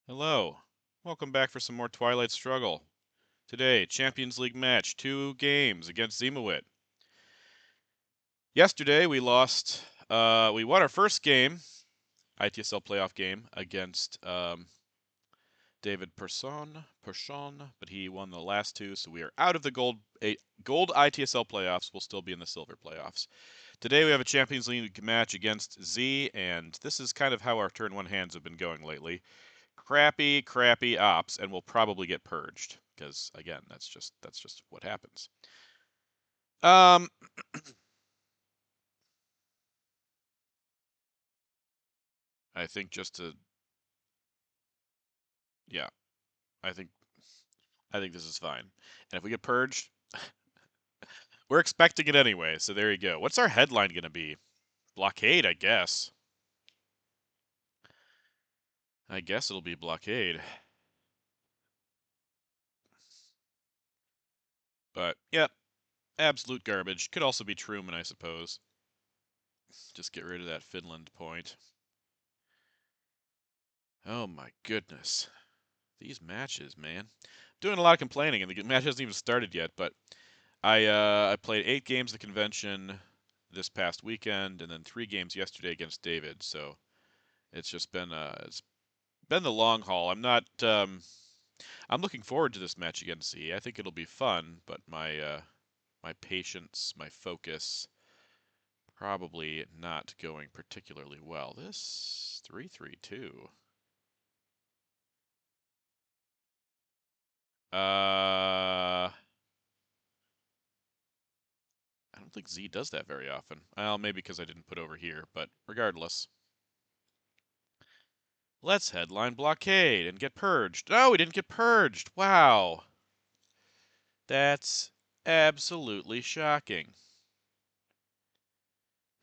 Hello. Welcome back for some more Twilight Struggle. Today, Champions League match, 2 games against Ziemowit. Yesterday, we won our first game, ITSL playoff game, against David Persson, but he won the last two, so we are out of the gold ITSL playoffs. We'll still be in the silver playoffs. Today, we have a Champions League match against Z, and this is kind of how our turn one hands have been going lately. Crappy ops, and we'll probably get purged because again, that's just what happens. Um, I think just to yeah, I think I think this is fine. And if we get purged, we're expecting it anyway. So there you go. What's our headline gonna be? Blockade, I guess. I guess it'll be blockade. But yeah, absolute garbage. Could also be Truman, I suppose. Just get rid of that Finland point. Oh my goodness. These matches, man. Doing a lot of complaining, and the match hasn't even started yet. But I played 8 games of the convention this past weekend, and then 3 games yesterday against David. So it's been the long haul. I'm looking forward to this match against Z. I think it'll be fun, but my patience, my focus, probably not going particularly well. This 3-3-2. I don't think Z does that very often. Well, maybe because I didn't put over here, but regardless. Let's headline blockade and get purged. No, we didn't get purged. Wow. That's absolutely shocking.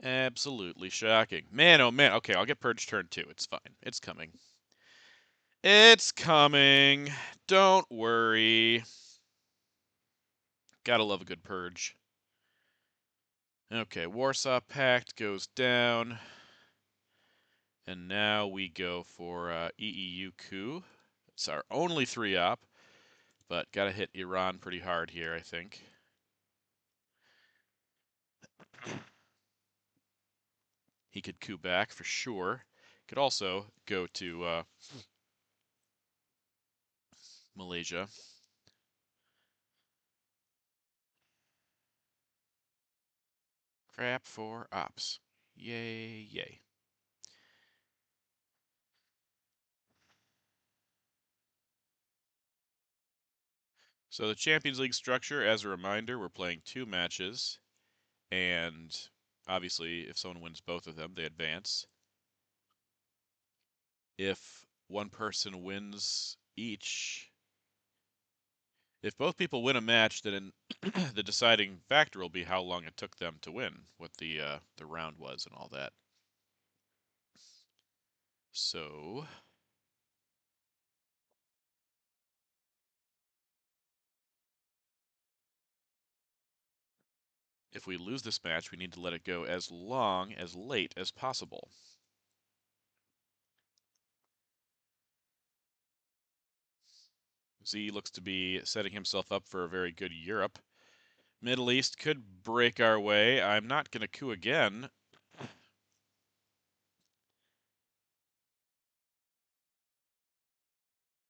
Absolutely shocking. Man, oh man. Okay, I'll get purged turn 2. It's fine. It's coming. It's coming. Don't worry. Gotta love a good purge. Okay, Warsaw Pact goes down. And now we go for EEU coup. It's our only 3-op, but gotta hit Iran pretty hard here, I think. He could coup back for sure. Could also go to Malaysia. Crap for ops. Yay, yay. So the Champions League structure, as a reminder, we're playing 2 matches, and obviously, if someone wins both of them, they advance. If one person wins each, if both people win a match, then the deciding factor will be how long it took them to win, what the round was, and all that. So if we lose this match, we need to let it go as long as late as possible. Z looks to be setting himself up for a very good Europe. Middle East could break our way. I'm not going to coup again.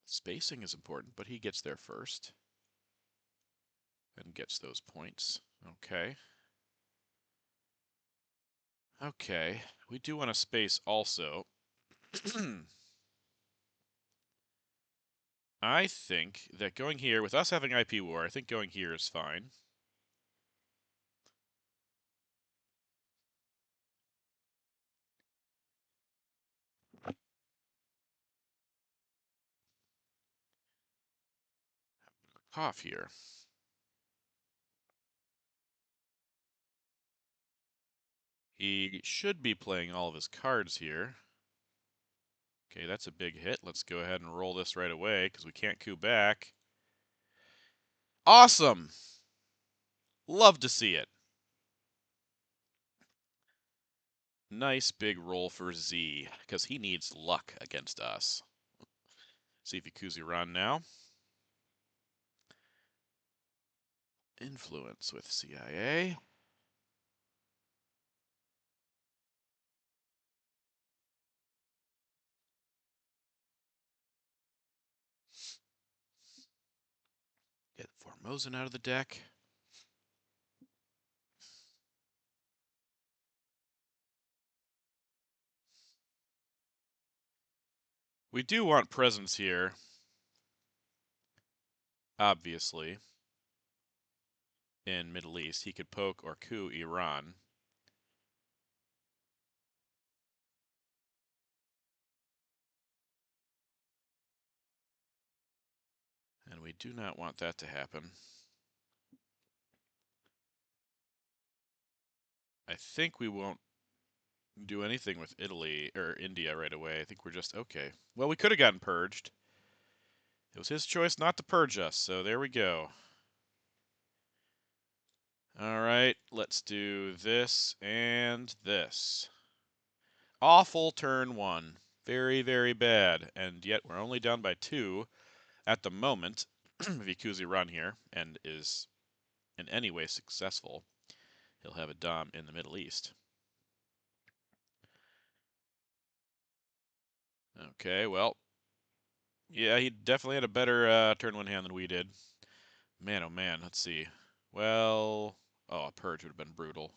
Spacing is important, but he gets there first and gets those points. Okay. Okay. We do want to space also. I think that going here, with us having IP war, I think going here is fine. Cough here. He should be playing all of his cards here. Okay, that's a big hit. Let's go ahead and roll this right away because we can't coup back. Awesome! Love to see it. Nice big roll for Z because he needs luck against us. See if Iku's Iran now. Influence with CIA. Get Formosan out of the deck. We do want presence here, obviously, in Middle East. He could poke or coup Iran. And we do not want that to happen. I think we won't do anything with Italy or India right away. I think we're just okay. Well, we could have gotten purged. It was his choice not to purge us, so there we go. All right, let's do this and this. Awful turn one. Very, very bad. And yet we're only down by 2 at the moment. If Ikuzi run here and is in any way successful, he'll have a Dom in the Middle East. Okay, well, yeah, he definitely had a better turn one hand than we did. Man, oh man, let's see. Well, oh, a purge would have been brutal.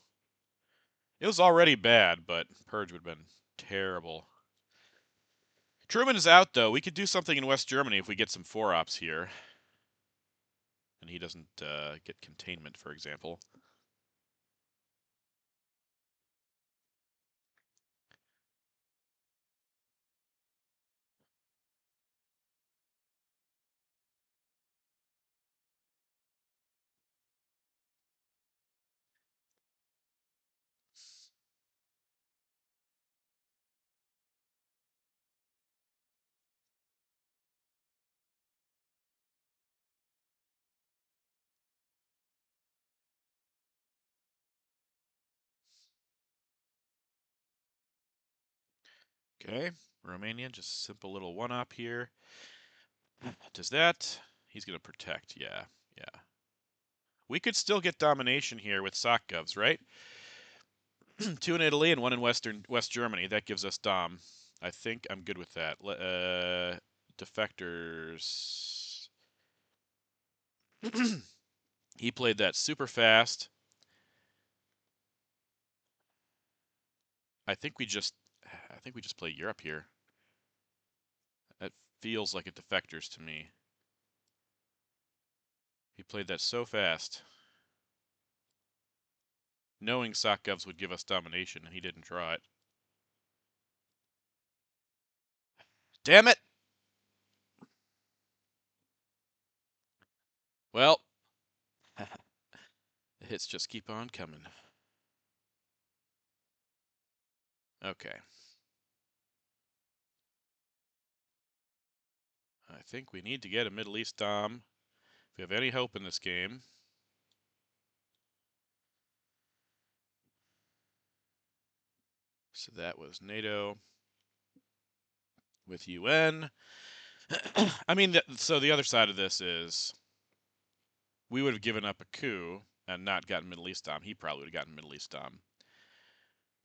It was already bad, but purge would have been terrible. Truman is out, though. We could do something in West Germany if we get some 4-ops here. And he doesn't get containment, for example. Okay, Romania, just simple little 1-op here. Does that? He's going to protect, yeah, yeah. We could still get domination here with sock govs, right? 2 in Italy and 1 in West Germany. That gives us Dom. I think I'm good with that. Defectors. He played that super fast. I think we just play Europe here. That feels like a defectors to me. He played that so fast, knowing Sakgovs would give us domination, and he didn't draw it. Damn it! Well, the hits just keep on coming. Okay. I think we need to get a Middle East Dom if we have any hope in this game. So that was NATO with UN. I mean, so the other side of this is we would have given up a coup and not gotten Middle East Dom. He probably would have gotten Middle East Dom.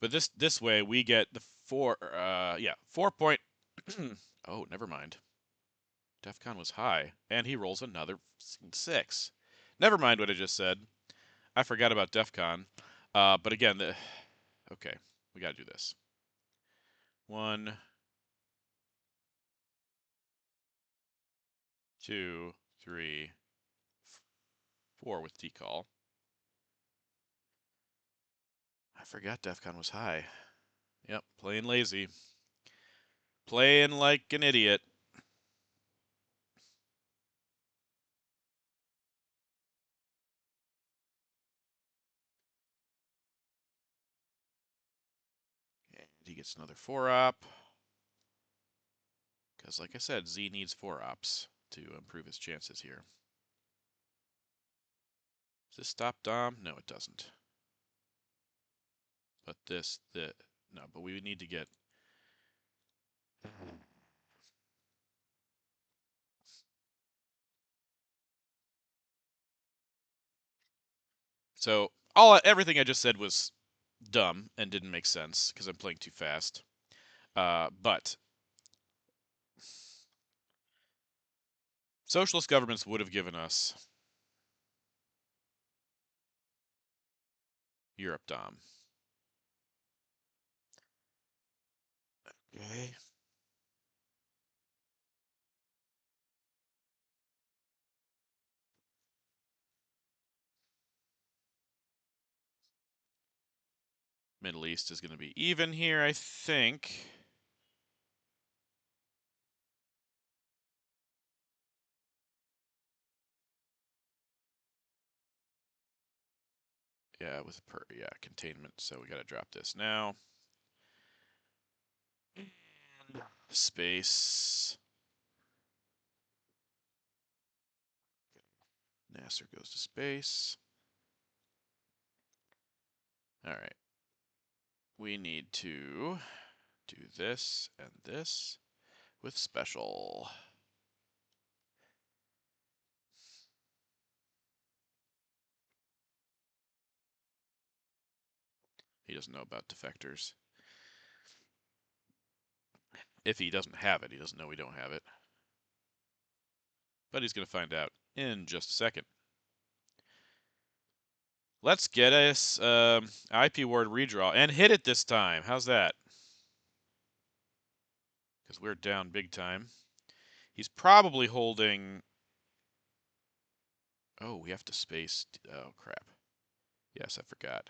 But this way we get the 4 point. Oh, never mind. DEFCON was high, and he rolls another 6. Never mind what I just said. I forgot about DEFCON. But again, okay, we got to do this. 1, 2, 3, 4 with decall. I forgot DEFCON was high. Yep, playing lazy. Playing like an idiot. And he gets another 4-op. Because, like I said, Z needs 4-ops to improve his chances here. Does this stop Dom? No, it doesn't. But no, but we would need to get So everything I just said was dumb and didn't make sense because I'm playing too fast. But socialist governments would have given us Europe Dom. Okay. Middle East is going to be even here, I think. Yeah, with containment. So we got to drop this now. And space. Nasser goes to space. All right. We need to do this and this with special. He doesn't know about defectors. If he doesn't have it, he doesn't know we don't have it. But he's going to find out in just a second. Let's get us IP ward redraw and hit it this time. How's that? Because we're down big time. He's probably holding. Oh, we have to space. Oh, crap. Yes, I forgot.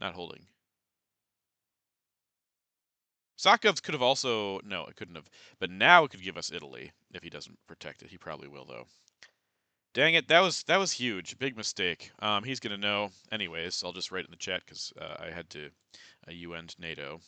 Not holding. Sakov's could have also. No, it couldn't have. But now it could give us Italy if he doesn't protect it. He probably will, though. Dang it, that was huge. Big mistake. He's going to know. Anyways, I'll just write in the chat because I had to UN NATO.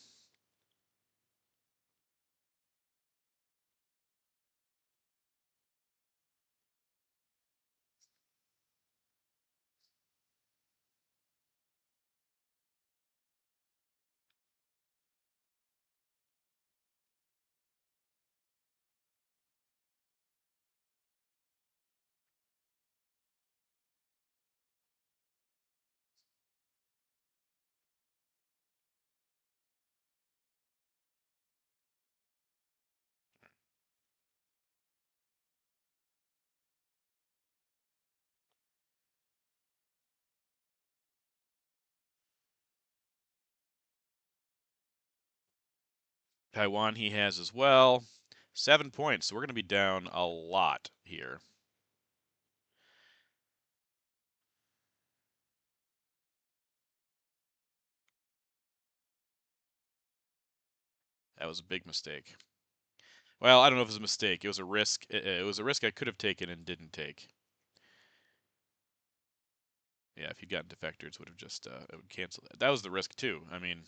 Taiwan he has as well. 7 points, so we're going to be down a lot here. That was a big mistake. Well, I don't know if it was a mistake. It was a risk. It was a risk I could have taken and didn't take. Yeah, if you'd gotten defectors, would have just it would cancel that. That was the risk too. I mean,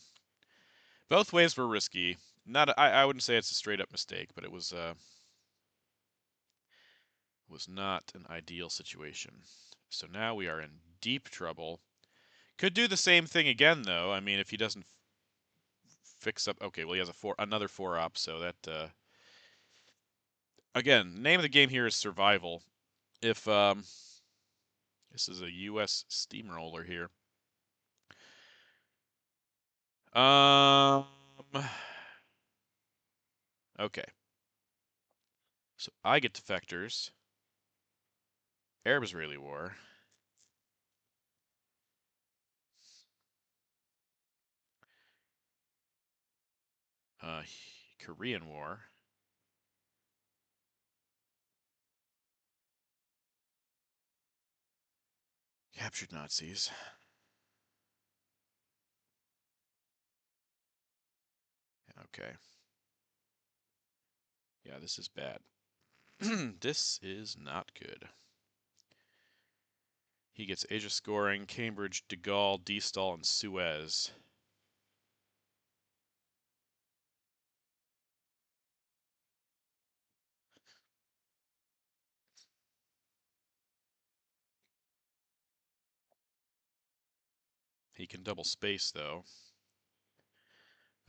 both ways were risky. Not I wouldn't say it's a straight up mistake, but it was not an ideal situation. So now we are in deep trouble. Could do the same thing again though. I mean, if he doesn't fix up. Okay, well he has another 4 up, so that again, name of the game here is survival. If this is a U.S. steamroller here. Um. Okay. So I get defectors. Arab-Israeli war. Uh, Korean war. Captured Nazis. Okay. Yeah, this is bad. This is not good. He gets Asia scoring, Cambridge, De Gaulle, Deestall, and Suez. He can double space, though.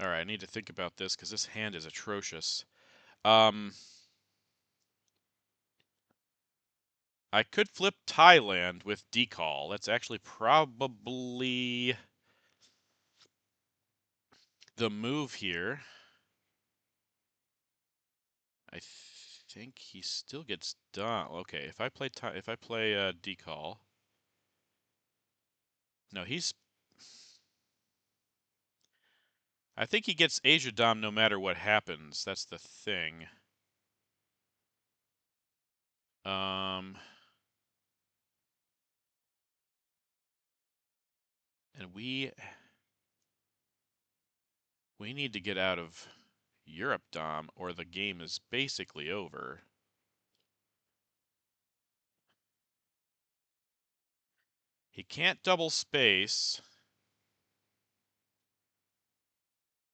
Alright, I need to think about this, because this hand is atrocious. I could flip Thailand with decall. That's actually probably the move here. I think he still gets done. Okay, if I play decall. No, he's. I think he gets Asia Dom no matter what happens. That's the thing. Um, and we need to get out of Europe Dom, or the game is basically over. He can't double space.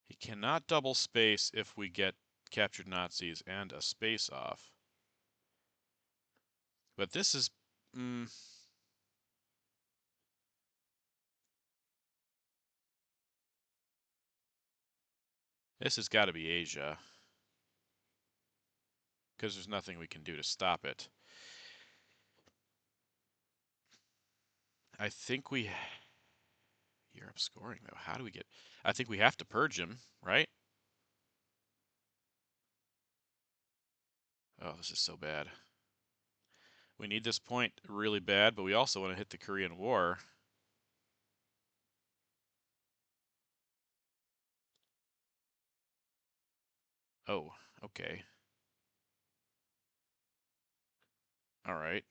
He cannot double space if we get captured Nazis and a space off. But this is. Mm, this has got to be Asia. Because there's nothing we can do to stop it. I think we. Europe scoring, though. How do we get. I think we have to purge him, right? Oh, this is so bad. We need this point really bad, but we also want to hit the Korean War. Oh, okay. All right.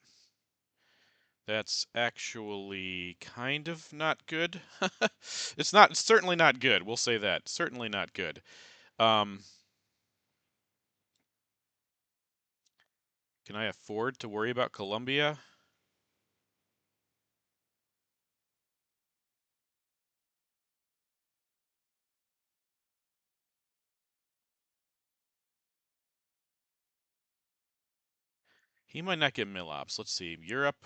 That's actually kind of not good. It's not. It's certainly not good. We'll say that. Certainly not good. Um, can I afford to worry about Colombia? He might not get Milops. Let's see. Europe.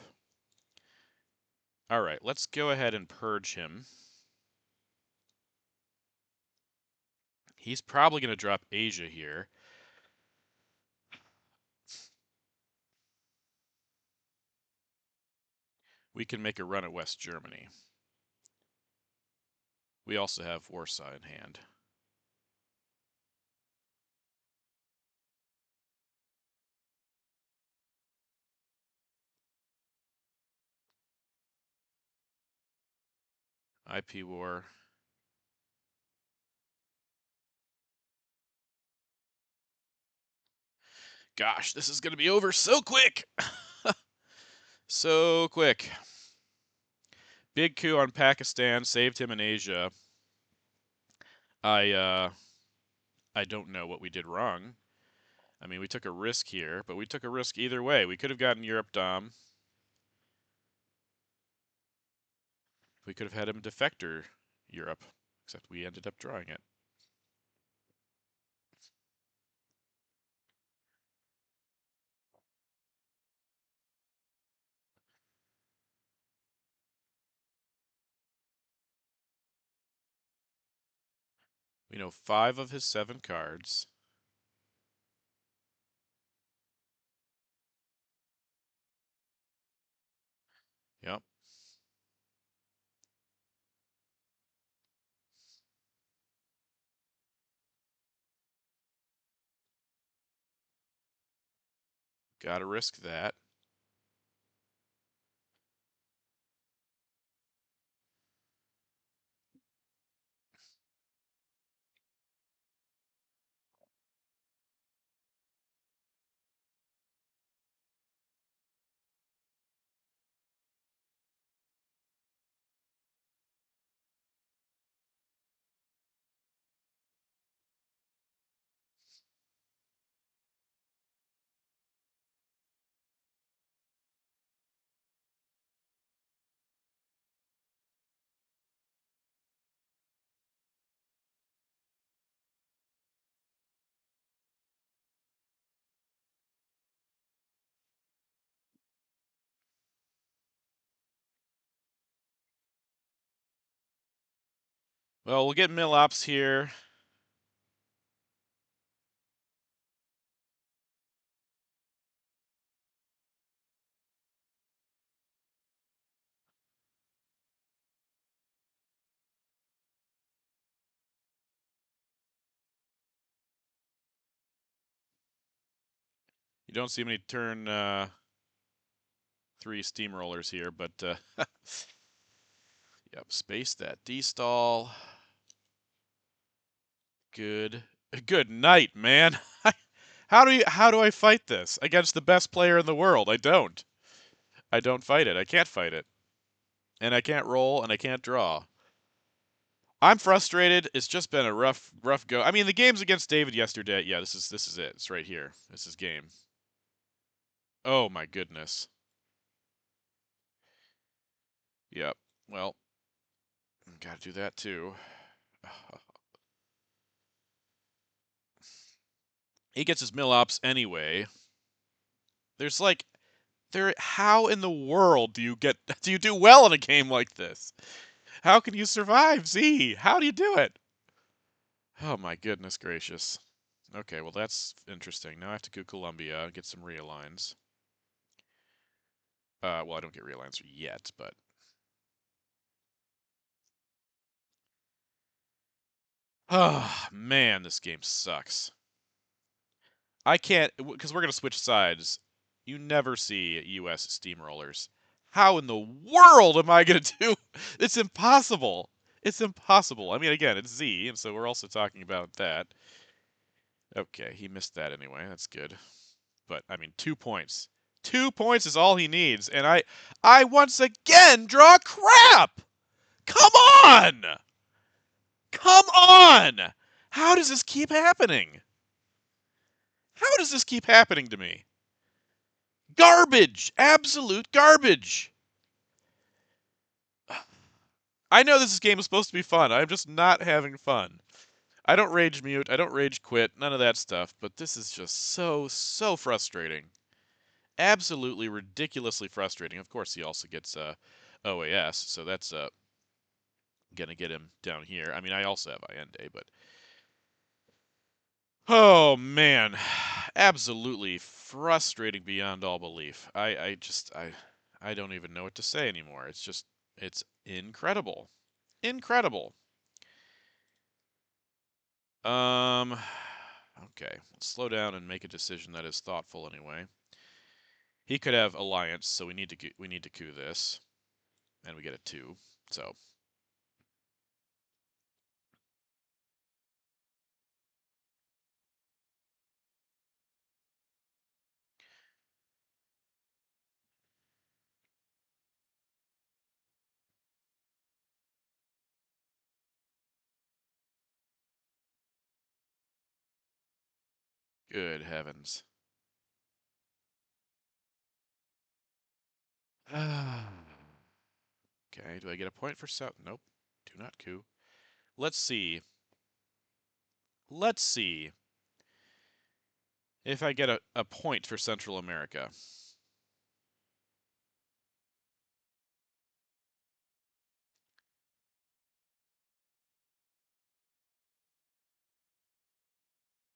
All right. Let's go ahead and purge him. He's probably going to drop Asia here. We can make a run at West Germany. We also have Warsaw in hand. IP war. Gosh, this is going to be over so quick. So quick. Big coup on Pakistan saved him in Asia. I don't know what we did wrong. I mean, we took a risk here, but we took a risk either way. We could have gotten Europe Dom. We could have had him defector Europe, except we ended up drawing it. We know 5 of his 7 cards. Yep. Gotta risk that. Well, we'll get Milops here. You don't see many turn 3 steamrollers here, but yep, space that D-stall. Good. Good night, man. How do I fight this against the best player in the world? I don't. I don't fight it. I can't fight it. And I can't roll and I can't draw. I'm frustrated. It's just been a rough go. I mean, the games against David yesterday, yeah, this is it. It's right here. This is game. Oh my goodness. Yep. Well, got to do that too. He gets his mill ops anyway. There's like how in the world do you do well in a game like this? How can you survive, Z? How do you do it? Oh my goodness gracious. Okay, well that's interesting. Now I have to go Columbia and get some realigns. Well, I don't get realigns yet, but oh man, this game sucks. I can't because we're gonna switch sides. You never see U.S. steamrollers. How in the world am I gonna do? It's impossible. It's impossible. I mean, again, it's Z, and so we're also talking about that. Okay, he missed that anyway. That's good. But I mean, 2 points. 2 points is all he needs, and I once again draw crap. Come on! Come on! How does this keep happening? How does this keep happening to me? Garbage! Absolute garbage! I know this game is supposed to be fun. I'm just not having fun. I don't rage mute. I don't rage quit. None of that stuff. But this is just so frustrating. Absolutely ridiculously frustrating. Of course, he also gets OAS, so that's gonna get him down here. I mean, I also have Allende, but oh man, absolutely frustrating beyond all belief. I don't even know what to say anymore. It's incredible, incredible. Um, okay, let's slow down and make a decision that is thoughtful anyway. He could have alliance, so we need to coup this, and we get a 2. So good heavens. Okay, do I get a point for South? Nope. Do not coup. Let's see. Let's see if I get a point for Central America.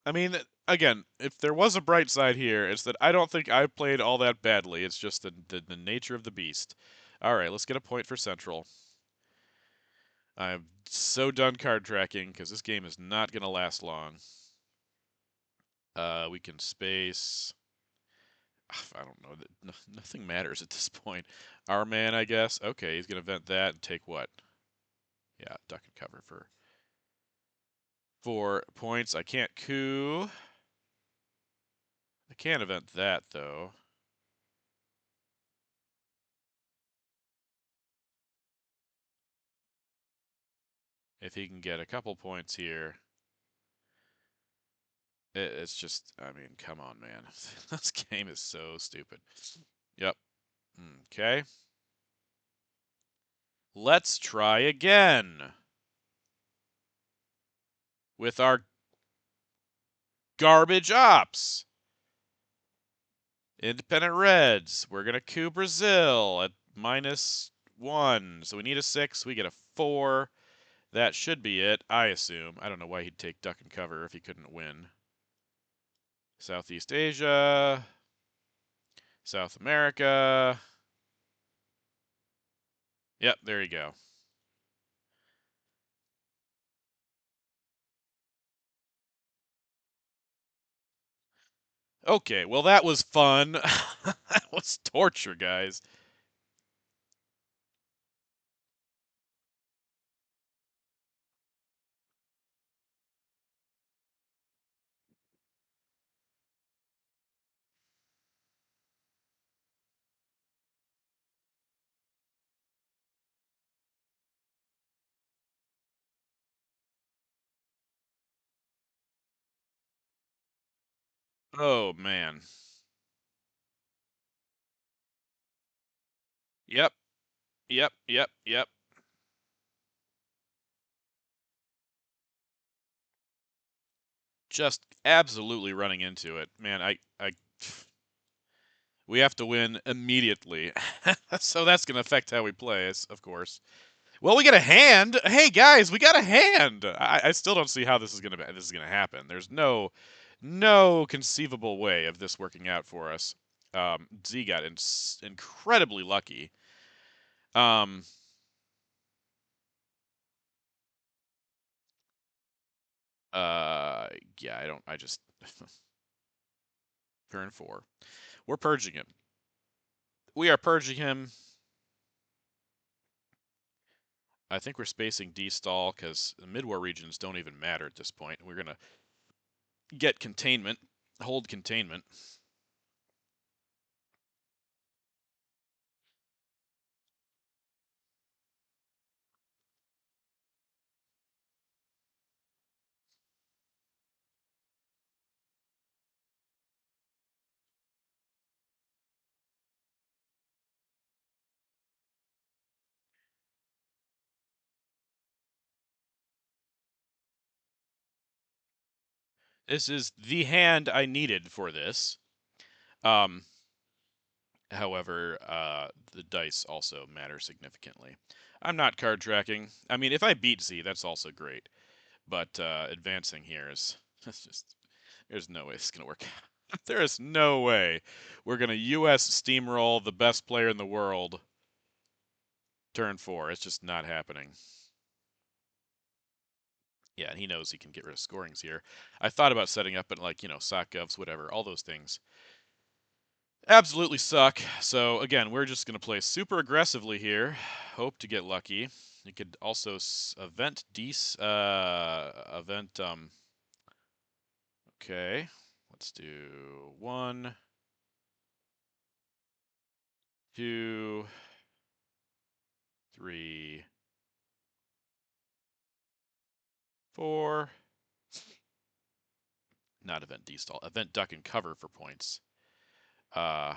I mean, again, if there was a bright side here, it's that I don't think I played all that badly. It's just the nature of the beast. All right, let's get a point for Central. I'm so done card tracking because this game is not going to last long. We can space. I don't know. Nothing matters at this point. Our man, I guess. Okay, he's going to vent that and take what? Yeah, duck and cover for 4 points. I can't coup. I can't event that, though. If he can get a couple points here. It's just, I mean, come on, man. This game is so stupid. Yep. Okay. Let's try again with our garbage ops. Independent Reds. We're going to coup Brazil at -1. So we need a 6. We get a 4. That should be it, I assume. I don't know why he'd take duck and cover if he couldn't win. Southeast Asia. South America. Yep, there you go. Okay, well that was fun. That was torture, guys. Oh man. Yep. Yep. Yep. Yep. Just absolutely running into it. Man, I we have to win immediately. So that's going to affect how we play, of course. Well, we got a hand. Hey guys, we got a hand. I still don't see how this is gonna happen. There's no conceivable way of this working out for us. Z got incredibly lucky. Um, yeah, I don't. I just turn 4. We're purging him. We are purging him. I think we're spacing D stall because the mid war regions don't even matter at this point. We're gonna get containment, hold containment. This is the hand I needed for this. Um, However, the dice also matter significantly. I'm not card tracking. I mean, if I beat Z, that's also great. But advancing here is that's just there's no way it's gonna work. There is no way we're gonna U.S. steamroll the best player in the world turn 4. It's just not happening. Yeah, and he knows he can get rid of scorings here. I thought about setting up, but like sock govs, whatever, all those things absolutely suck. So again, we're just going to play super aggressively here. Hope to get lucky. You could also event okay. Let's do 1, 2, 3, 4. Not event D-stall. Event duck and cover for points. Uh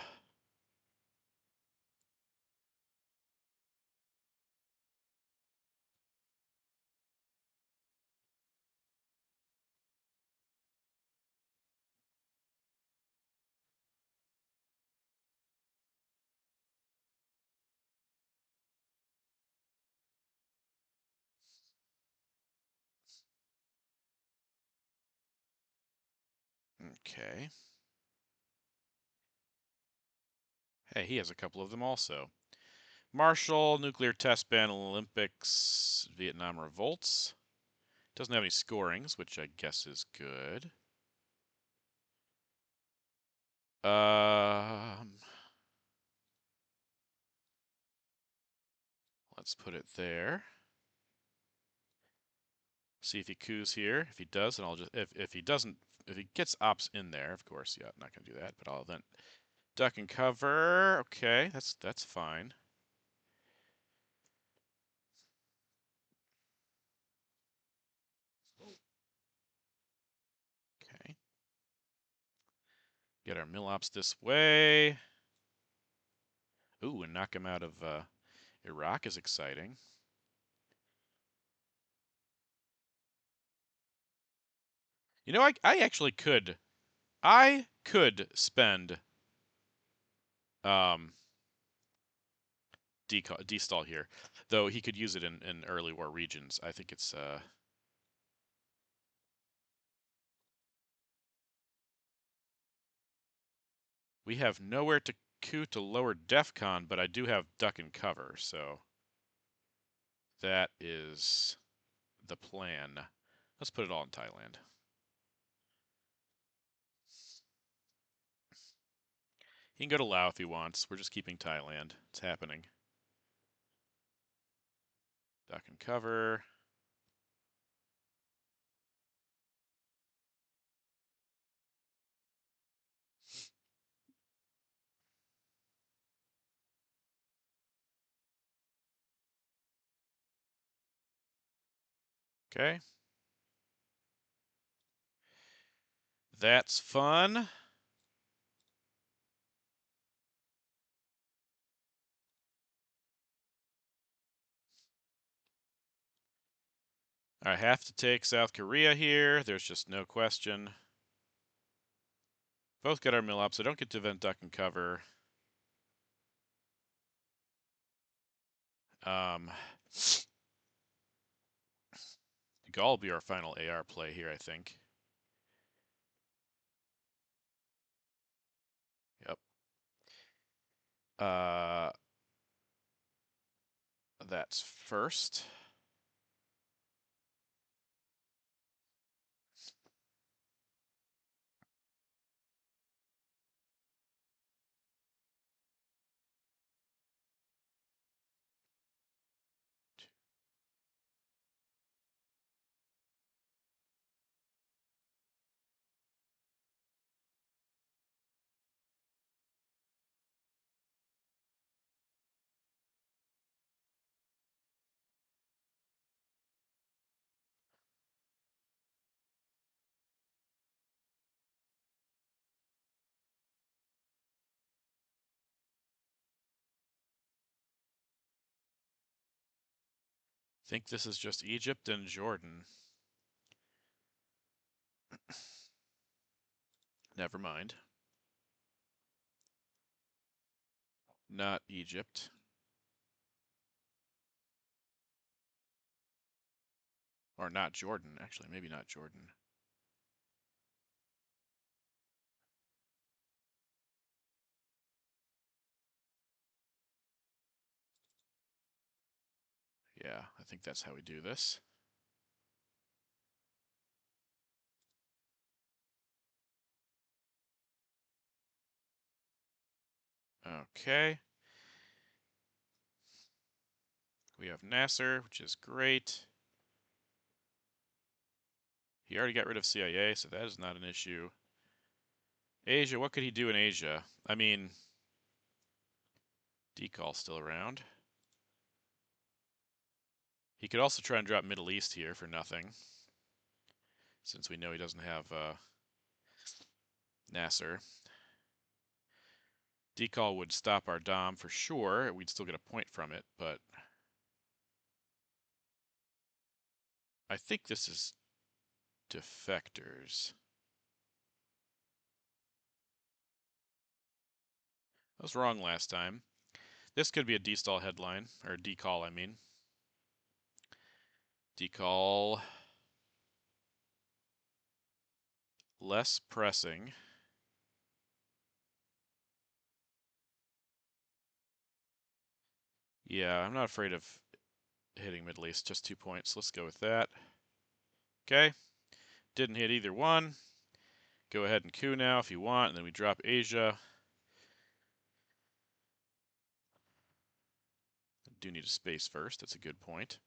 okay. Hey, he has a couple of them also. Marshall, nuclear test ban, Olympics, Vietnam revolts. Doesn't have any scorings, which I guess is good. Um, let's put it there. See if he coups here. If he does, and I'll just if he doesn't, if he gets ops in there, of course, yeah, I'm not gonna do that. But I'll then duck and cover. Okay, that's fine. Okay, get our mill ops this way. Ooh, and knock him out of Iraq is exciting. You know, I actually could. I could spend um destall here, though he could use it in early war regions. I think it's we have nowhere to coup to lower DEFCON, but I do have duck and cover, so that is the plan. Let's put it all in Thailand. He can go to Laos if he wants. We're just keeping Thailand. It's happening. Duck and cover. Okay. That's fun. I have to take South Korea here. There's just no question. Both get our mill up, so don't get to event duck and cover. Um, Gaul will be our final AR play here, I think. Yep. That's first. Think this is just Egypt and Jordan. Never mind. Not Egypt. Or not Jordan, actually. Maybe not Jordan. Yeah, I think that's how we do this. Okay. We have Nasser, which is great. He already got rid of CIA, so that is not an issue. Asia, what could he do in Asia? I mean, Decal's still around. He could also try and drop Middle East here for nothing, since we know he doesn't have Nasser. Decal would stop our Dom for sure. We'd still get a point from it, but I think this is defectors. I was wrong last time. This could be a D-stall headline, or decall, I mean. Decall. Less pressing. Yeah, I'm not afraid of hitting Middle East, just 2 points. Let's go with that. Okay. Didn't hit either one. Go ahead and coup now if you want, and then we drop Asia. Do need a space first, that's a good point.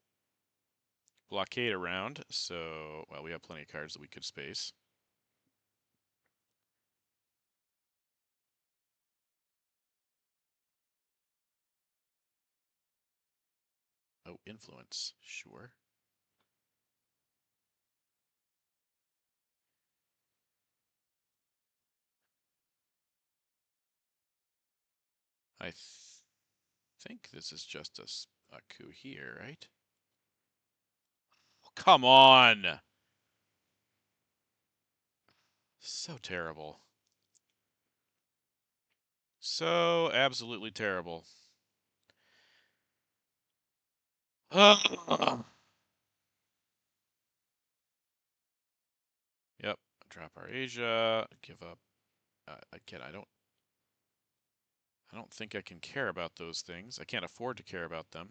Blockade around, so, well, we have plenty of cards that we could space. Oh, influence, sure. I think this is just a coup here, right? Oh, come on! So terrible. So absolutely terrible. Yep. Drop our Asia. Give up. Again, I don't think I can care about those things. I can't afford to care about them.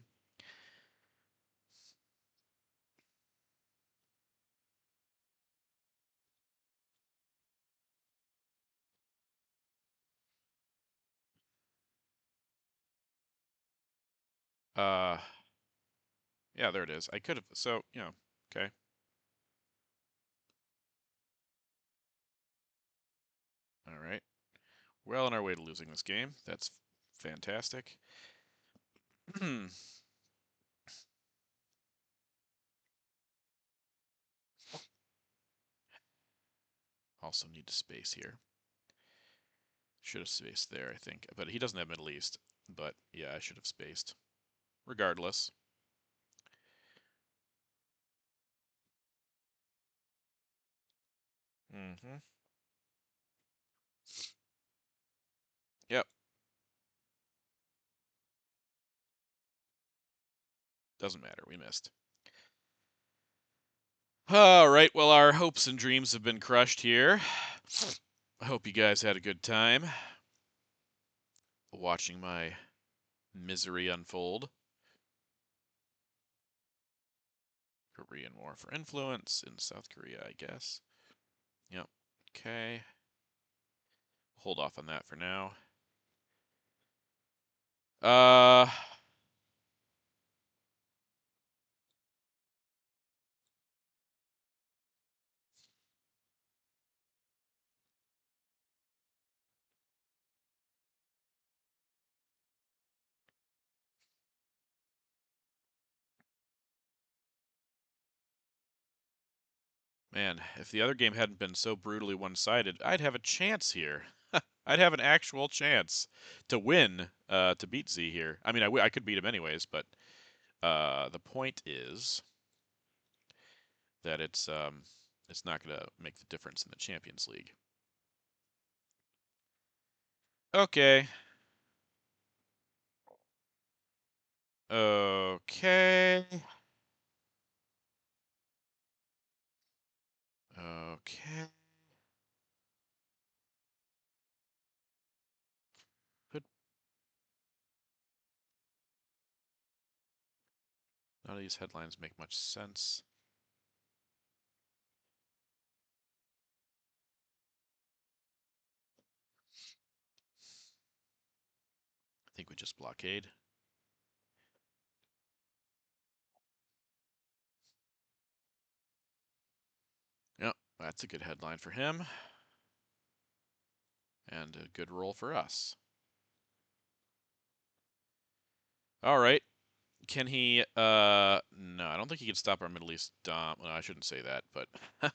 Uh, yeah, there it is. I could have, so, okay. All right. Well on our way to losing this game. That's fantastic. Also need to space here. Should have spaced there, I think. But he doesn't have Middle East. But yeah, I should have spaced. Regardless. Mm-hmm. Yep. Doesn't matter. We missed. All right. Well, our hopes and dreams have been crushed here. I hope you guys had a good time watching my misery unfold. Korean War for influence in South Korea, I guess. Yep. Okay. Hold off on that for now. Uh, man, if the other game hadn't been so brutally one-sided, I'd have a chance here. I'd have an actual chance to win, to beat Z here. I mean, I could beat him anyways, but the point is that it's not gonna make the difference in the Champions League. Okay. Okay. Okay. Could none of these headlines make much sense. I think we just blockade. Yep, that's a good headline for him. And a good roll for us. All right. Can he no, I don't think he can stop our Middle East dom. Well, I shouldn't say that, but it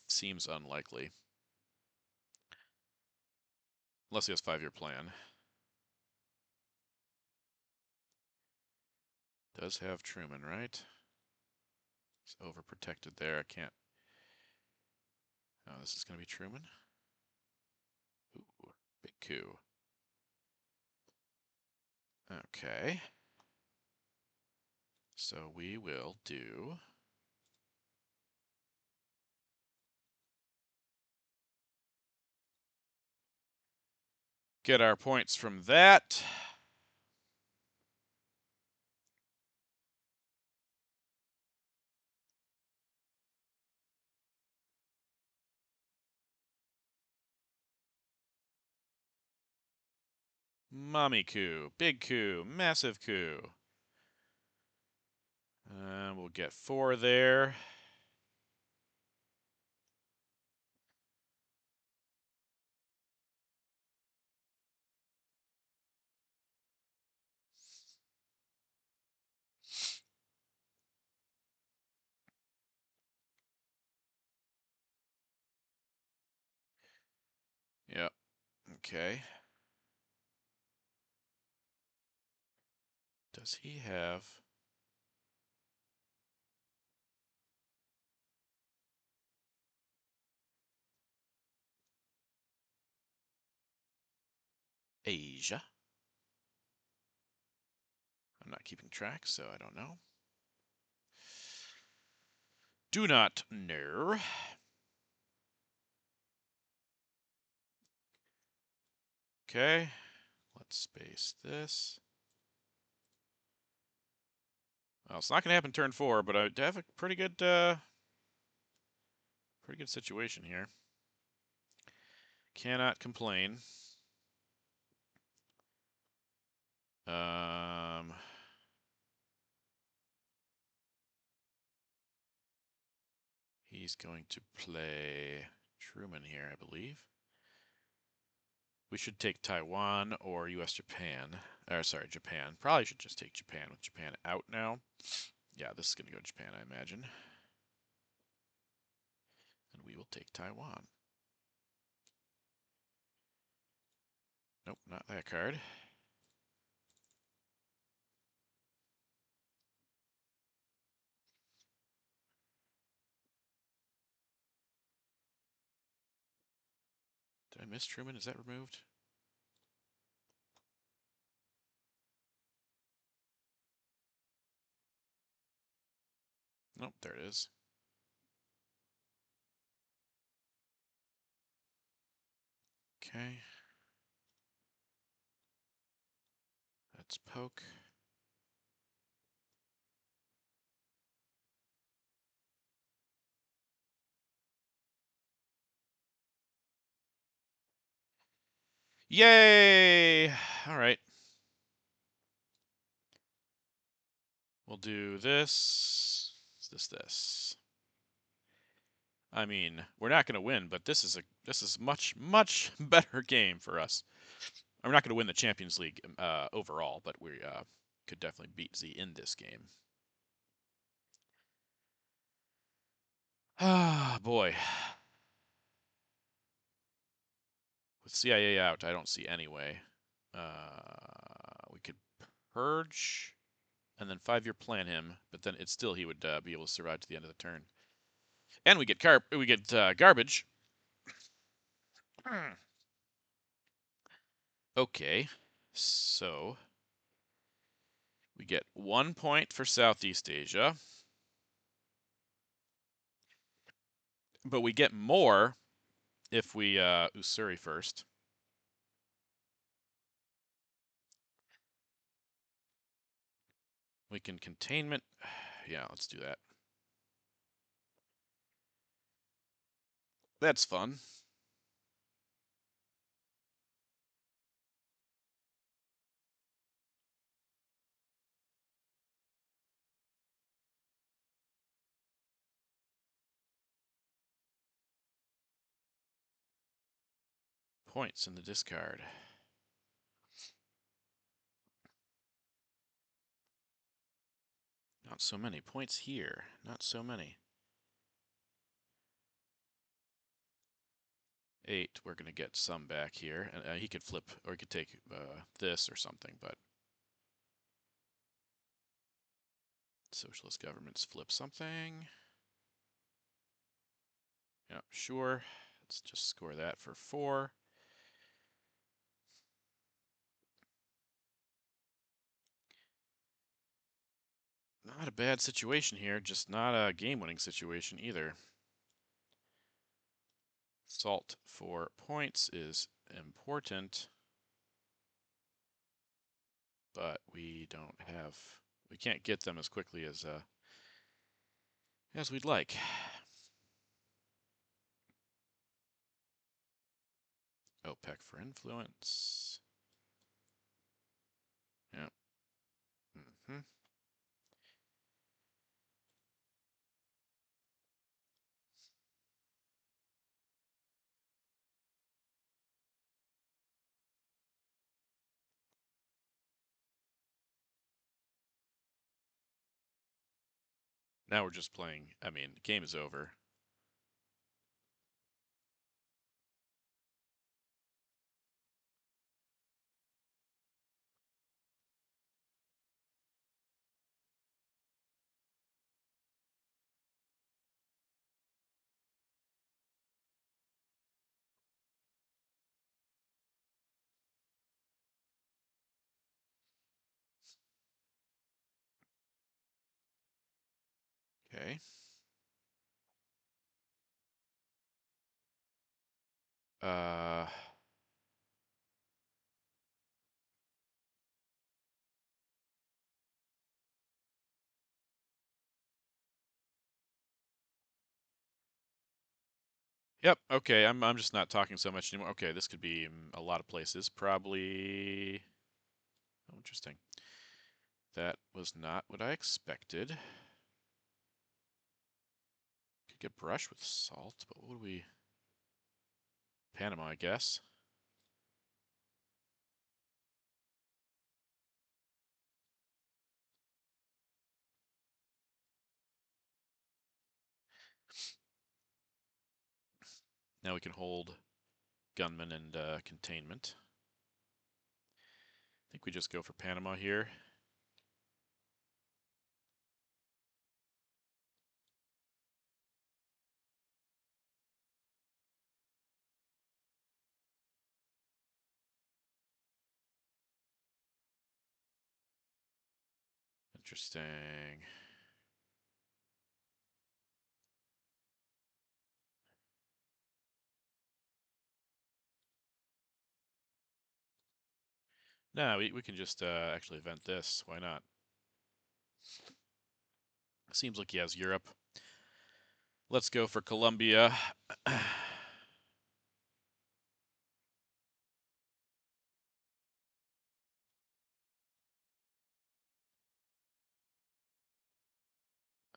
seems unlikely. Unless he has 5-year plan. Does have Truman, right? He's overprotected there. I can't. Oh, this is going to be Truman. Ooh, big coup. Okay. So we will do. Get our points from that. Mommy coup. Big coup. Massive coup. We'll get 4 there. Yep. Okay. Does he have Asia? I'm not keeping track, so I don't know. Do not know. Okay. Let's space this. Well, it's not going to happen turn 4, but I have a pretty good situation here. Cannot complain. He's going to play Truman here, I believe. We should take Taiwan or U.S. Japan. Or sorry, Japan. Probably should just take Japan with Japan out now. Yeah, this is going to go to Japan, I imagine. And we will take Taiwan. Nope, not that card. Did I miss Truman? Is that removed? Nope, there it is. Okay. That's poke. Yay! All right. We'll do this. This. I mean, we're not going to win, but this is much better game for us. We're not going to win the Champions League overall, but we could definitely beat Z in this game. Ah, boy. With CIA out, I don't see any way. We could purge and then 5-year plan him, but then it's still he would be able to survive to the end of the turn. And we get garbage. Okay, so we get 1 point for Southeast Asia, but we get more if we Usuri first. We can containment. Yeah, let's do that. That's fun. Points in the discard. Not so many points here. Not so many. 8, we're going to get some back here. And he could flip, or he could take this or something, but socialist governments flip something. Yeah, sure. Let's just score that for 4. Not a bad situation here, just not a game-winning situation either. Salt for points is important, but we can't get them as quickly as we'd like. OPEC for influence. Yeah. Mm-hmm. Now we're just playing. I mean, the game is over. Okay. Uh. Yep. Okay. I'm just not talking so much anymore. Okay. This could be a lot of places. Probably. Oh, interesting. That was not what I expected. Could get brush with salt, but what do we... Panama, I guess. Now we can hold gunman and containment. I think we just go for Panama here. Interesting. No, we can just actually event this. Why not? Seems like he has Europe. Let's go for Colombia.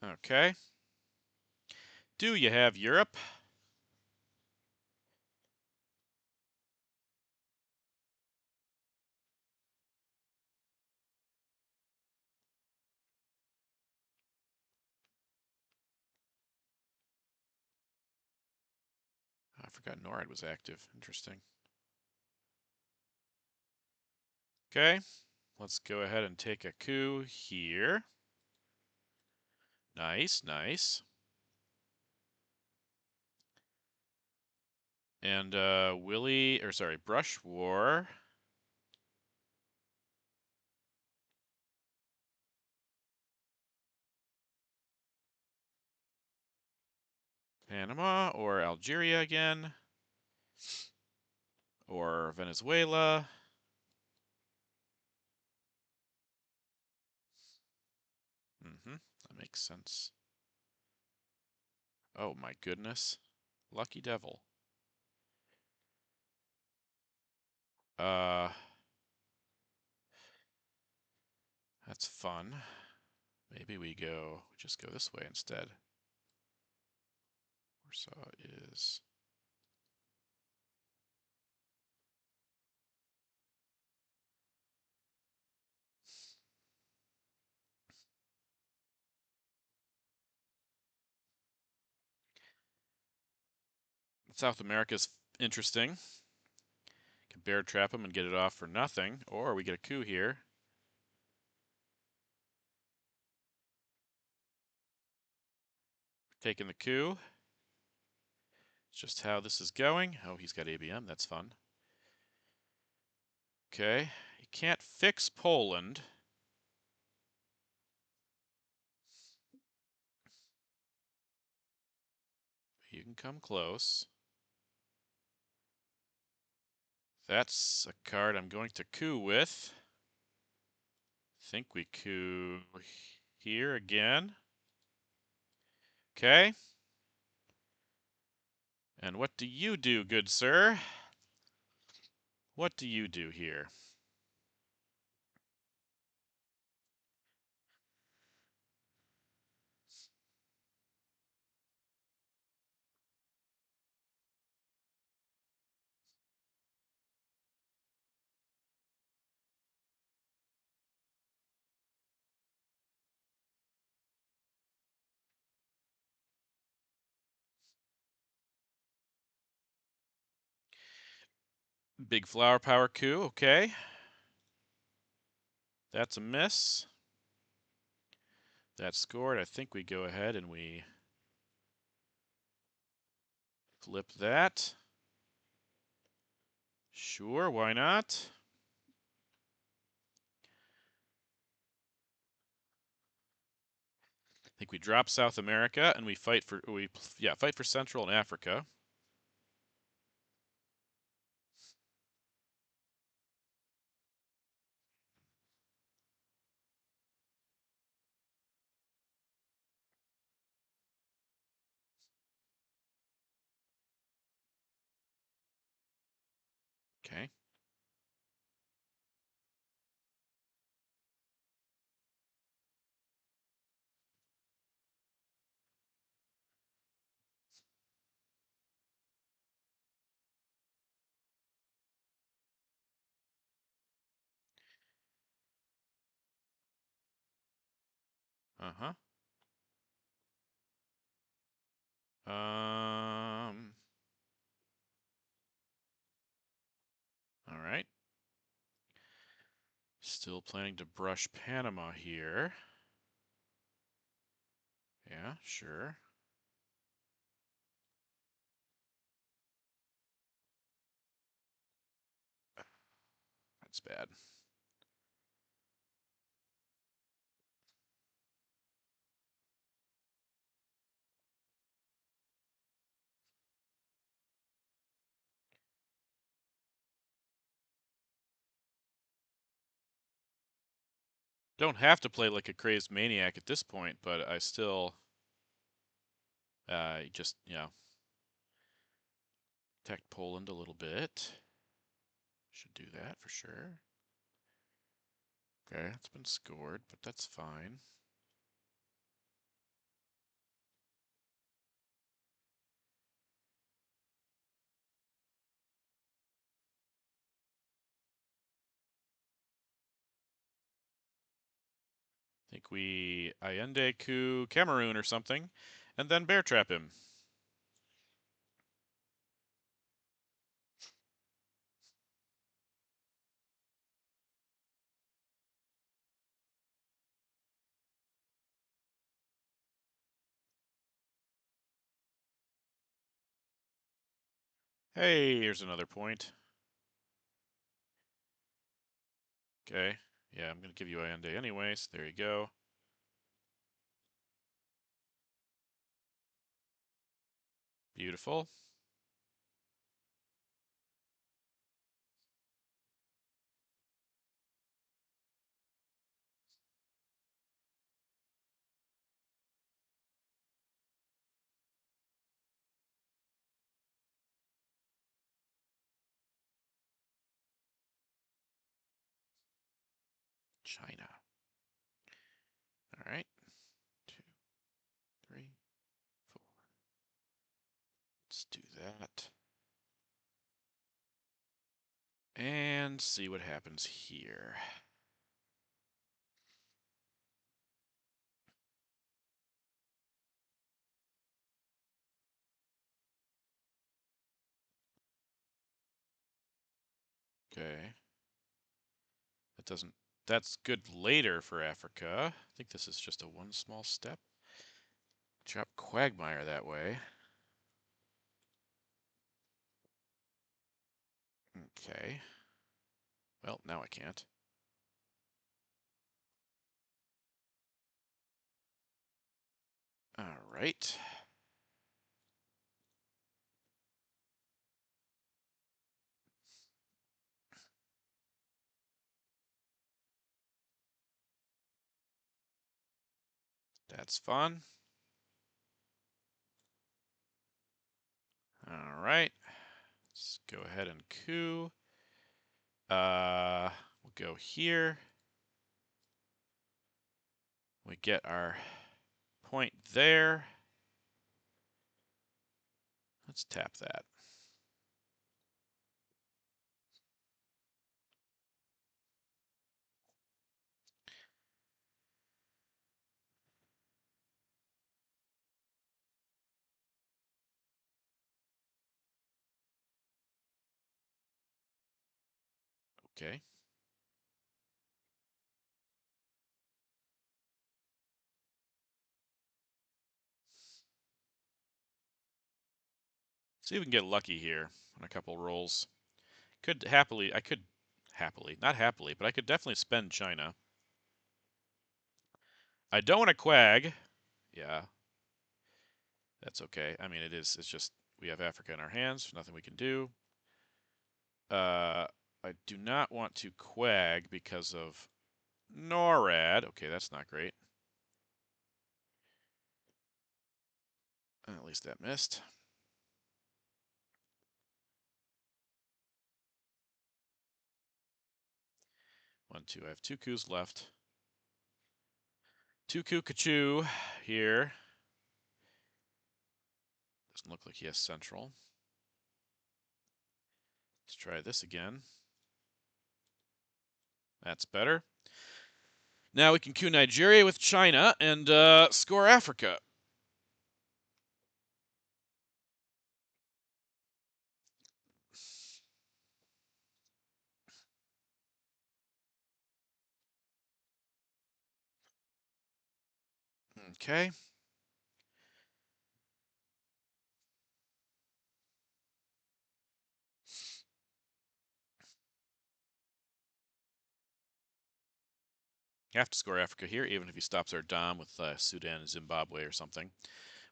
Okay. Do you have Europe? I forgot NORAD was active. Interesting. Okay. Let's go ahead and take a coup here. Nice, nice. And Brush War. Panama or Algeria again. Or Venezuela. That makes sense. Oh my goodness. Lucky devil. Uh, that's fun. Maybe we just go this way instead. Warsaw is... South America's interesting. Can bear trap him and get it off for nothing. Or we get a coup here. Taking the coup. It's just how this is going. Oh, he's got ABM. That's fun. Okay. You can't fix Poland. You can come close. That's a card I'm going to coup with. Think we coup here again. Okay. And what do you do, good sir? What do you do here? Big flower power coup, okay. That's a miss. That scored. I think we go ahead and we flip that. Sure, why not? I think we drop South America and we fight for Central and Africa. Okay. Uh-huh. Um, all right. Still planning to brush Panama here. Yeah, sure. That's bad. Don't have to play like a crazed maniac at this point, but I still, just, protect Poland a little bit. Should do that for sure. Okay, it's been scored, but that's fine. I think we Allende coup Cameroon or something, and then bear trap him. Hey, here's another point. Okay, yeah, I'm gonna give you Allende anyways. There you go. Beautiful. China. All right. 2, 3, 4. Let's do that. And see what happens here. Okay. That doesn't. That's good later for Africa. I think this is just a one small step. Drop Quagmire that way. Okay. Well, now I can't. All right. That's fun. All right. Let's go ahead and coup. We'll go here. We get our point there. Let's tap that. Okay. See if we can get lucky here on a couple rolls. I could happily, not happily, but I could definitely spend China. I don't want to quag. Yeah, that's okay. I mean, it's just we have Africa in our hands. Nothing we can do. I do not want to quag because of NORAD. Okay, that's not great. At least that missed. 1, 2. I have 2 coups left. 2 coup Kachu here. Doesn't look like he has central. Let's try this again. That's better. Now we can coup Nigeria with China and score Africa. Okay. Have to score Africa here, even if he stops our Dom with Sudan and Zimbabwe or something.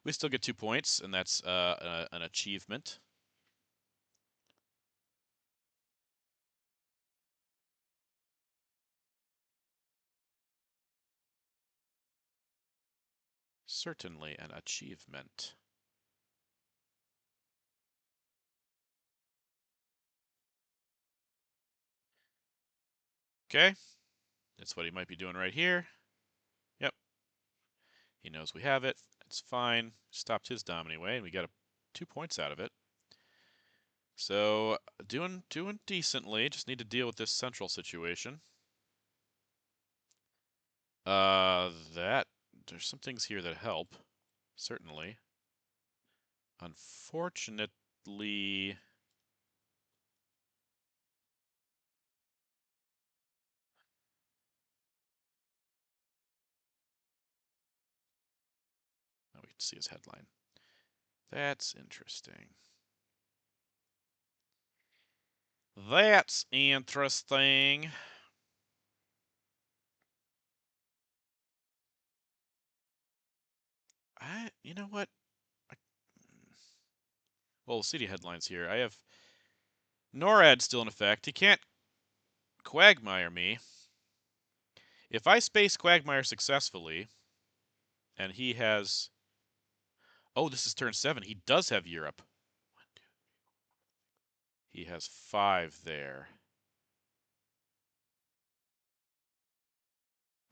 We still get 2 points, and that's an achievement. Certainly an achievement. Okay. That's what he might be doing right here. Yep. He knows we have it. It's fine. Stopped his Dom anyway, and we got 2 points out of it. So doing decently. Just need to deal with this central situation. That there's some things here that help, certainly. Unfortunately, oh, we can see his headline. That's interesting. That's interesting. You know what? I, well, city headlines here. I have NORAD still in effect. He can't Quagmire me. If I space Quagmire successfully, and he has, oh, this is turn 7. He does have Europe. He has 5 there.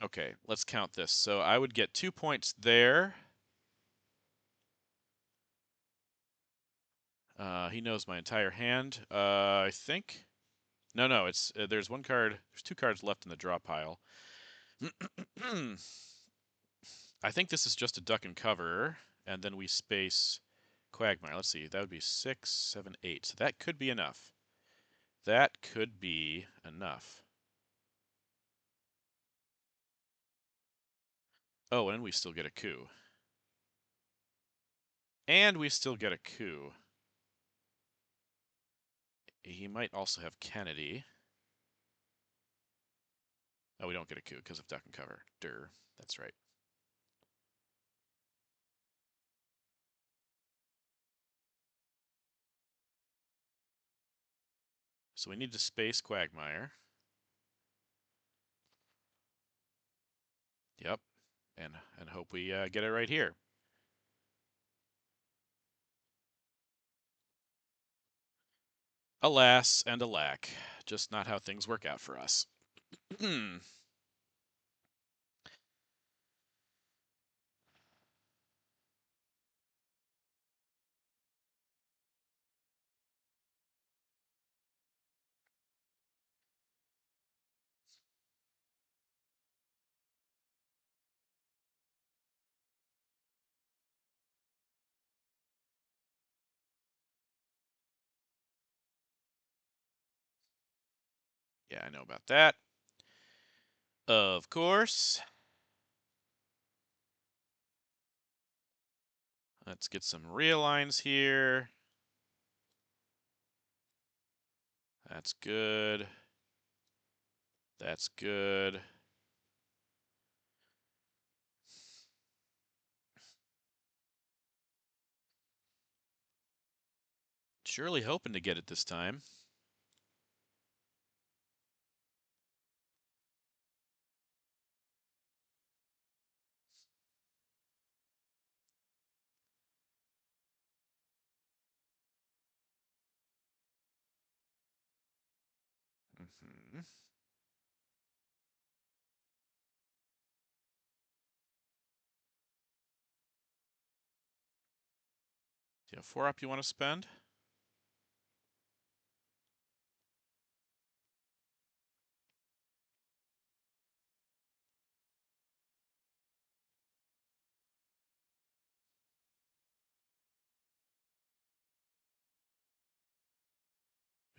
Okay, let's count this. So I would get 2 points there. He knows my entire hand. I think. No, it's there's 1 card. There's 2 cards left in the draw pile. I think this is just a duck and cover, and then we space Quagmire. Let's see. That would be 6, 7, 8. So that could be enough. That could be enough. Oh, and we still get a coup. And we still get a coup. He might also have Kennedy. Oh, we don't get a coup because of duck and cover. Durr. That's right. So we need to space Quagmire. Yep. And hope we get it right here. Alas and alack. Just not how things work out for us. Yeah, I know about that. Of course. Let's get some real lines here. That's good. That's good. Surely hoping to get it this time. Mm-hmm. Do you have 4 up you want to spend?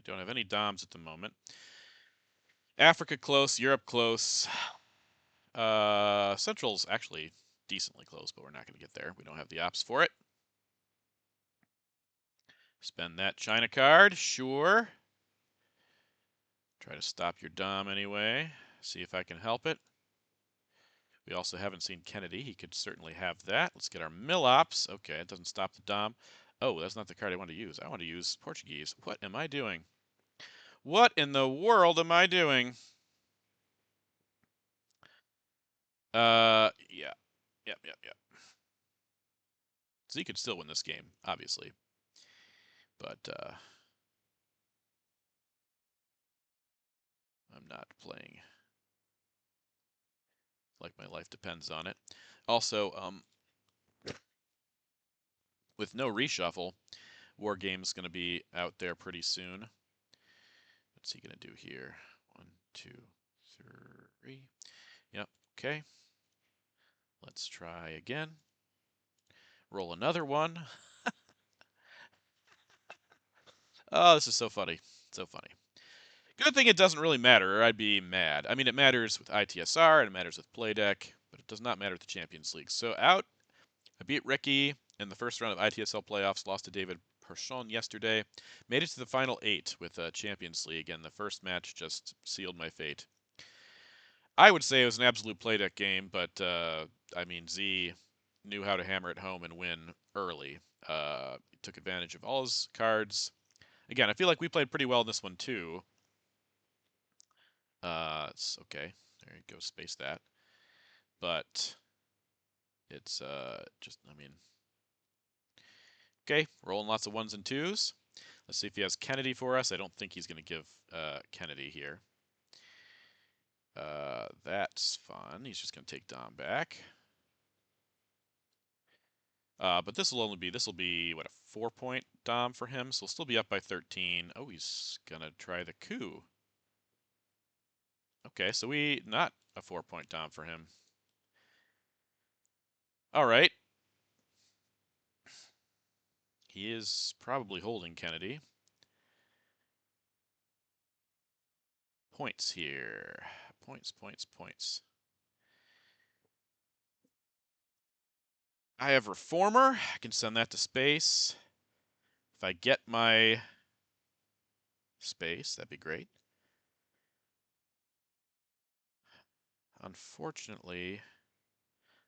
We don't have any Doms at the moment. Africa close, Europe close. Central's actually decently close, but we're not going to get there. We don't have the ops for it. Spend that China card, sure. Try to stop your Dom anyway. See if I can help it. We also haven't seen Kennedy. He could certainly have that. Let's get our mill ops. Okay, it doesn't stop the Dom. Oh, that's not the card I want to use. I want to use Portuguese. What am I doing? What in the world am I doing? Yeah. Yep. So he could still win this game, obviously. But, I'm not playing like my life depends on it. Also, with no reshuffle, War Game's going to be out there pretty soon. What's he going to do here? 1, 2, 3. Yep, okay. Let's try again. Roll another one. Oh, this is so funny. So funny. Good thing it doesn't really matter, or I'd be mad. I mean, it matters with ITSR, and it matters with Playdeck, but it does not matter with the Champions League. So out, I beat Ricky in the first round of ITSL playoffs, lost to David Pershon yesterday, made it to the final 8 with Champions League, and the first match just sealed my fate. I would say it was an absolute Playdeck game, but, I mean, Z knew how to hammer it home and win early. Took advantage of all his cards. Again, I feel like we played pretty well in this one, too. It's okay. There you go, space that. But it's just, I mean, okay, rolling lots of 1s and 2s. Let's see if he has Kennedy for us. I don't think he's going to give Kennedy here. That's fun. He's just going to take Dom back. But this will be, what, a 4-point Dom for him? So he'll still be up by 13. Oh, he's going to try the coup. Okay, so not a 4-point Dom for him. All right. He is probably holding Kennedy. Points here. Points. I have Reformer. I can send that to space. If I get my space, that'd be great. Unfortunately,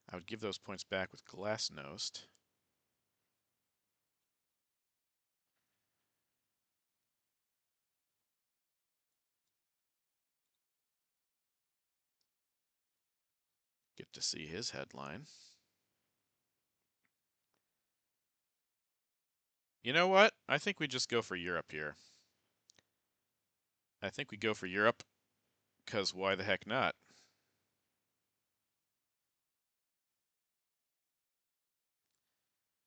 I would give those points back with Glasnost. Get to see his headline. You know what? I think we just go for Europe here. I think we go for Europe, because why the heck not?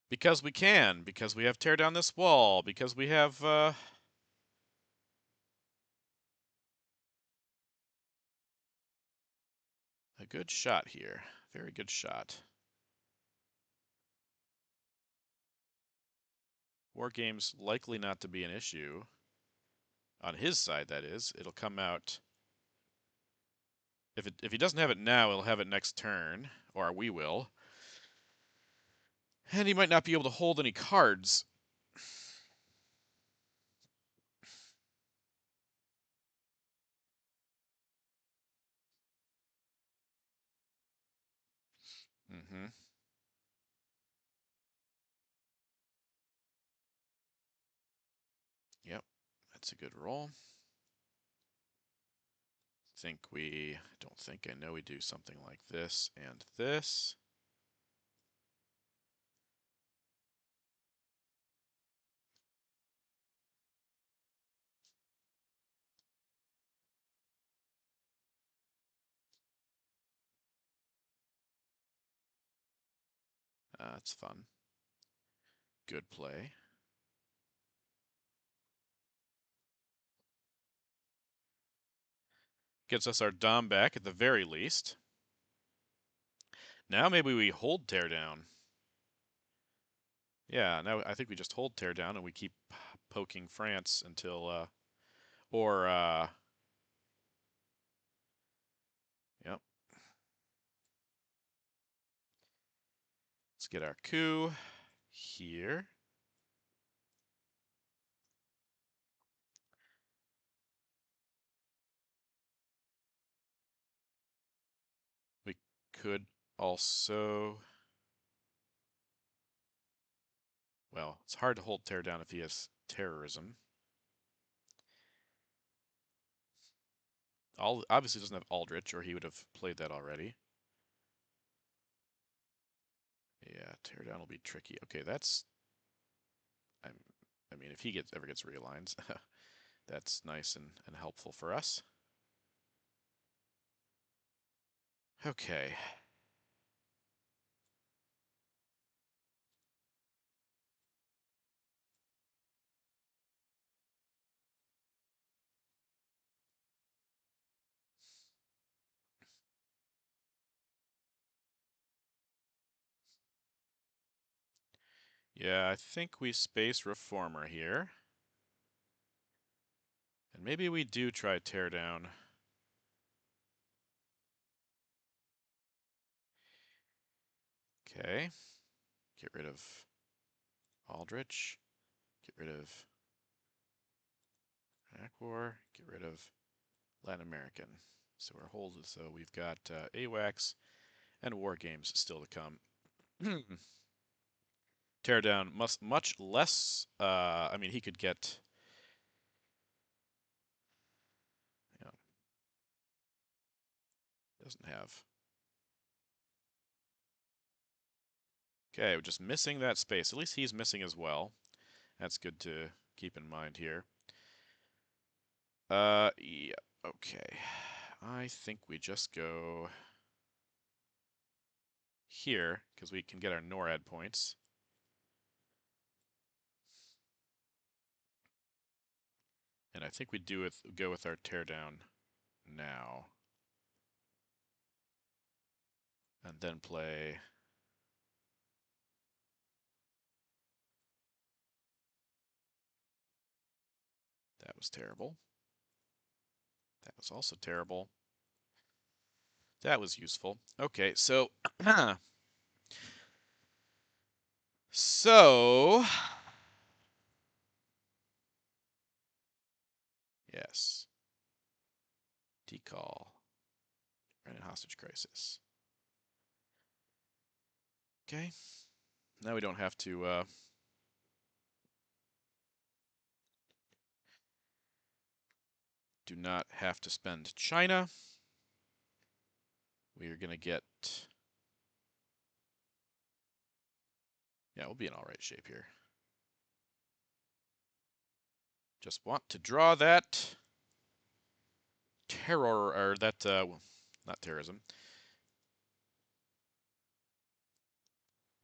Because we can, because we have tear down this wall, because we have, a good shot here. Very good shot. War game's likely not to be an issue. On his side, that is. It'll come out. If he doesn't have it now, he'll have it next turn, or we will. And he might not be able to hold any cards. Mm-hmm. Yep, that's a good roll. I know we do something like this and this. That's fun. Good play. Gets us our Dom back at the very least. Now maybe we hold teardown. Yeah, now I think we just hold teardown and we keep poking France until Or, yep. Let's get our coup here. We could also, well, it's hard to hold tear down if he has terrorism. Obviously doesn't have Aldrich, or he would have played that already. Yeah, tear down will be tricky. Okay, that's. I mean, if he ever gets realigns, that's nice and helpful for us. Okay. Yeah, I think we space Reformer here. And maybe we do try tear down. Okay. Get rid of Aldrich. Get rid of Aquar. Get rid of Latin American. So we're holding. So we've got AWACS and War Games still to come. Tear down much less. I mean, he could get. You know, doesn't have. Okay, we're just missing that space. At least he's missing as well. That's good to keep in mind here. Yeah, okay. I think we just go here, because we can get our NORAD points. And I think we go with our teardown now. And then play. That was terrible. That was also terrible. That was useful. Okay, so so yes. Decall. Right, hostage crisis. Okay. Now we don't have to do not have to spend China. We are gonna get. Yeah, we'll be in all right shape here. Just want to draw that terror, or that, not terrorism,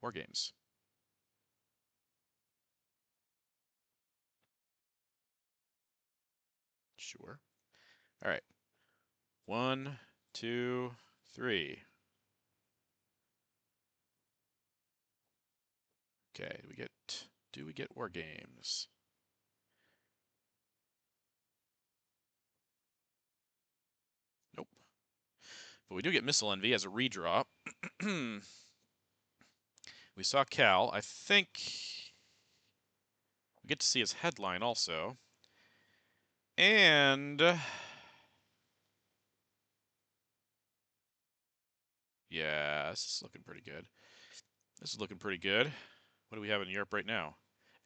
War Games. Sure. All right. 1, 2, 3. Okay, do we get War Games? Nope. But we do get Missile Envy as a redraw. We saw Cal. I think we get to see his headline also. And yeah, this is looking pretty good. This is looking pretty good. What do we have in Europe right now?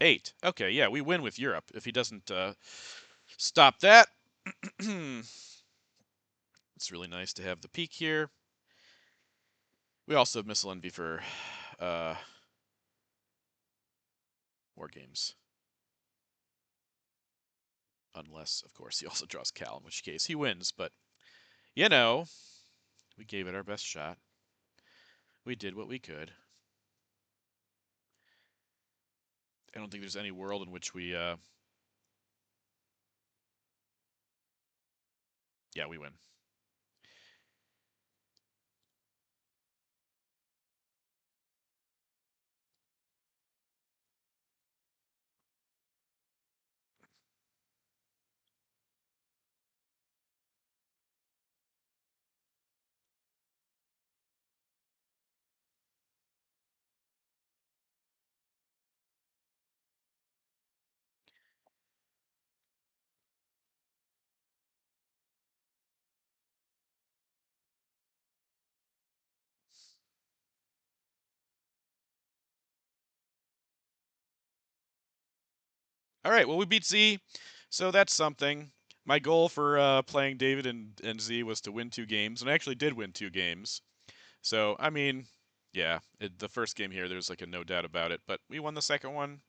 8. Okay, yeah, we win with Europe if he doesn't stop that. It's really nice to have the peak here. We also have Missile Envy for War Games. Unless, of course, he also draws Cal, in which case he wins. But, you know, we gave it our best shot. We did what we could. I don't think there's any world in which we, yeah, we win. All right, well, we beat Z, so that's something. My goal for playing David and Z was to win 2 games, and I actually did win 2 games. So, I mean, yeah, the first game here, there's like a no doubt about it, but we won the second one.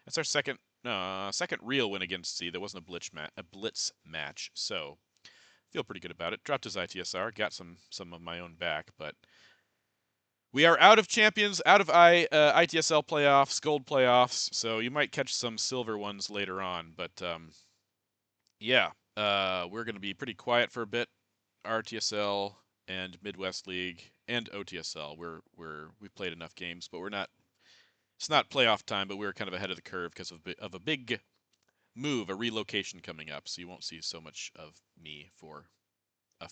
That's our second real win against Z. That wasn't a blitz match, so feel pretty good about it. Dropped his ITSR, got some of my own back, but we are out of champions, out of ITSL playoffs, gold playoffs. So you might catch some silver ones later on, but yeah, we're going to be pretty quiet for a bit. RTSL and Midwest League and OTSL. We've played enough games, but we're not. It's not playoff time, but we're kind of ahead of the curve because of a big move, a relocation coming up. So you won't see so much of me for a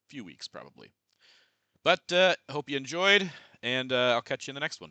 few weeks probably. But hope you enjoyed, and I'll catch you in the next one.